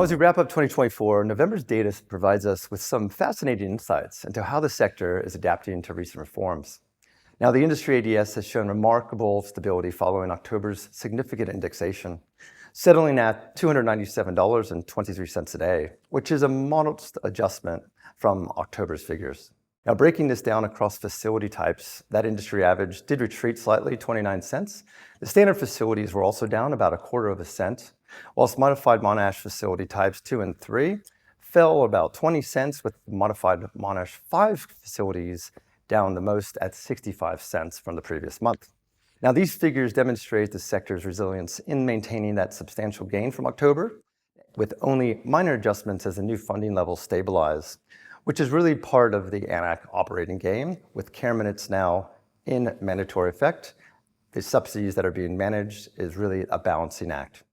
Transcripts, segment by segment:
Now, as we wrap up 2024, November's data provides us with some fascinating insights into how the sector is adapting to recent reforms. Now, the industry ADS has shown remarkable stability following October's significant indexation, settling at $297.23 a day, which is a modest adjustment from October's figures. Now, breaking this down across facility types, that industry average did retreat slightly, 29 cents. The standard facilities were also down about 1/4 cent, whilst modified Monash facility types 2 and 3 fell about 20 cents, with modified Monash 5 facilities down the most at 65 cents from the previous month. Now, these figures demonstrate the sector's resilience in maintaining that substantial gain from October, with only minor adjustments as the new funding levels stabilize, which is really part of the ANAC operating game, with care minutes now in mandatory effect. The subsidies that are being managed is really a balancing act.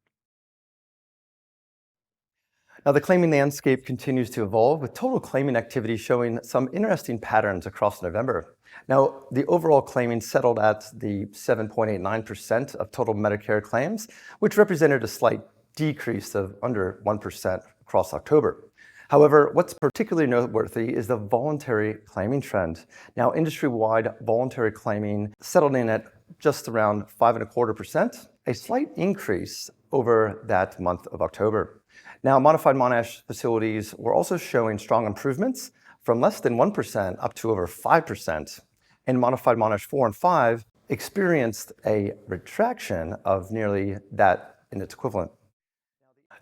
Now, the claiming landscape continues to evolve, with total claiming activity showing some interesting patterns across November. Now, the overall claiming settled at the 7.89% of total Medicare claims, which represented a slight decrease of under 1% across October. However, what's particularly noteworthy is the voluntary claiming trend. Now, industry-wide voluntary claiming settled in at just around 5.25%, a slight increase over that month of October. Now, modified Monash facilities were also showing strong improvements from less than 1% up to over 5%, and modified Monash 4 and 5 experienced a retraction of nearly that in its equivalent.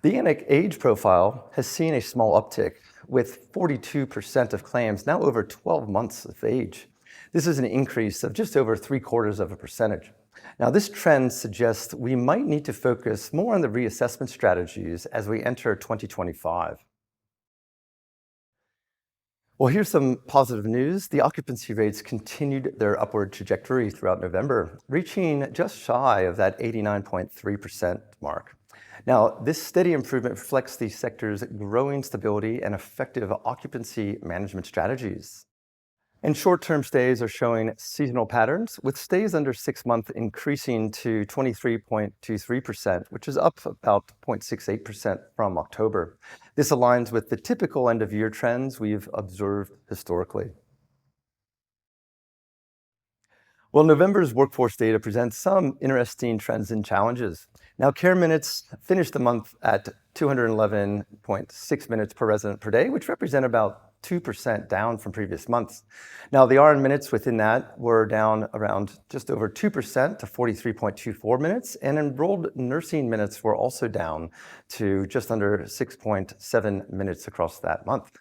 The ANAC age profile has seen a small uptick, with 42% of claims now over 12 months of age. This is an increase of just over 0.75%. Now, this trend suggests we might need to focus more on the reassessment strategies as we enter 2025. Well, here's some positive news. The occupancy rates continued their upward trajectory throughout November, reaching just shy of that 89.3% mark. Now, this steady improvement reflects the sector's growing stability and effective occupancy management strategies. And short-term stays are showing seasonal patterns, with stays under 6 months increasing to 23.23%, which is up about 0.68% from October. This aligns with the typical end-of-year trends we've observed historically. Well, November's workforce data presents some interesting trends and challenges. Now, care minutes finished the month at 211.6 minutes per resident per day, which represent about 2% down from previous months. Now, the RN minutes within that were down around just over 2% to 43.24 minutes, and enrolled nursing minutes were also down to just under 6.7 minutes across that month.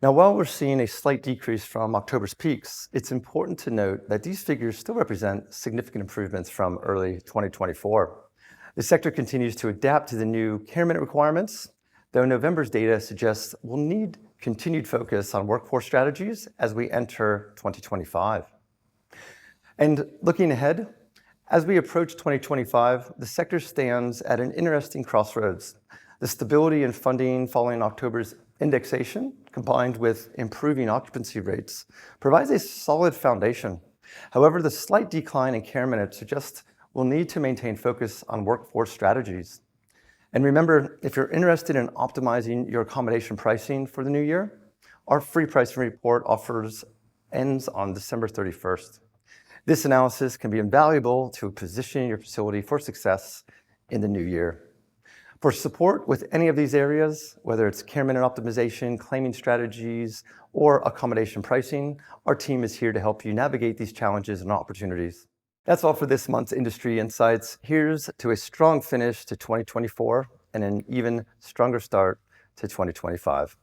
Now, while we're seeing a slight decrease from October's peaks, it's important to note that these figures still represent significant improvements from early 2024. The sector continues to adapt to the new care minute requirements, though November's data suggests we'll need continued focus on workforce strategies as we enter 2025. And looking ahead, as we approach 2025, the sector stands at an interesting crossroads. The stability in funding following October's indexation, combined with improving occupancy rates, provides a solid foundation. However, the slight decline in care minutes suggests we'll need to maintain focus on workforce strategies. And remember, if you're interested in optimizing your accommodation pricing for the new year, our free pricing report ends on December 31st. This analysis can be invaluable to positioning your facility for success in the new year. For support with any of these areas, whether it's care minute optimization, claiming strategies, or accommodation pricing, our team is here to help you navigate these challenges and opportunities. That's all for this month's Industry Insights. Here's to a strong finish to 2024 and an even stronger start to 2025.